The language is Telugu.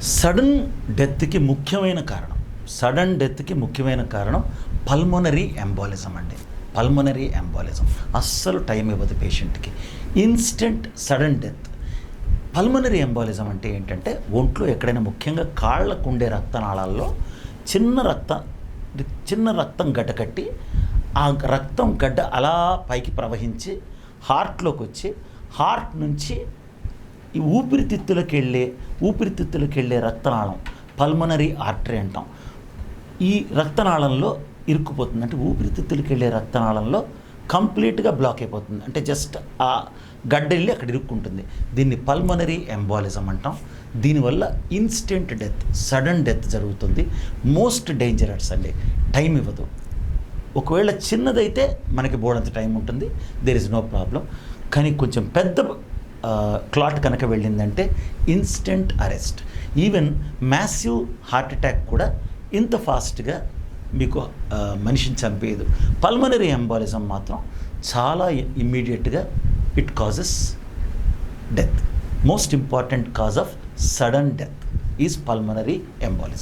సడన్ డెత్కి ముఖ్యమైన కారణం పల్మొనరీ ఎంబాలిజం అండి. పల్మొనరీ ఎంబాలిజం అస్సలు టైం ఇవ్వదు పేషెంట్కి. Instant sudden death. Pulmonary embolism అంటే ఏంటంటే ఒంట్లో ఎక్కడైనా ముఖ్యంగా కాళ్ళకు ఉండే రక్తనాళాల్లో చిన్న రక్తం గడ్డ కట్టి ఆ రక్తం గడ్డ అలా పైకి ప్రవహించి హార్ట్లోకి వచ్చి హార్ట్ నుంచి ఈ ఊపిరితిత్తులకు వెళ్ళే రక్తనాళం పల్మొనరీ ఆర్టరీ అంటాం. ఈ రక్తనాళంలో ఇరుక్కుపోతుంది. అంటే ఊపిరితిత్తులకు వెళ్ళే రక్తనాళంలో కంప్లీట్గా బ్లాక్ అయిపోతుంది. అంటే జస్ట్ ఆ గడ్డ వెళ్ళి అక్కడ ఇరుక్కుంటుంది. దీన్ని పల్మొనరీ ఎంబాలిజం అంటాం. దీనివల్ల ఇన్స్టెంట్ డెత్, సడన్ డెత్ జరుగుతుంది. మోస్ట్ డేంజరస్ అండి. టైం ఇవ్వదు. ఒకవేళ చిన్నదైతే మనకి బోర్డంత టైం ఉంటుంది, దేర్ ఇస్ నో ప్రాబ్లం. కానీ కొంచెం పెద్ద క్లాట్ కనుక వెళ్ళిందంటే instant arrest. Even massive heart attack కూడా ఇంత ఫాస్ట్గా మీకు మనిషిని చంపేయదు. పల్మనరీ ఎంబాలిజం మాత్రం చాలా ఇమ్మీడియట్గా it causes death. Most important cause of sudden death is pulmonary embolism.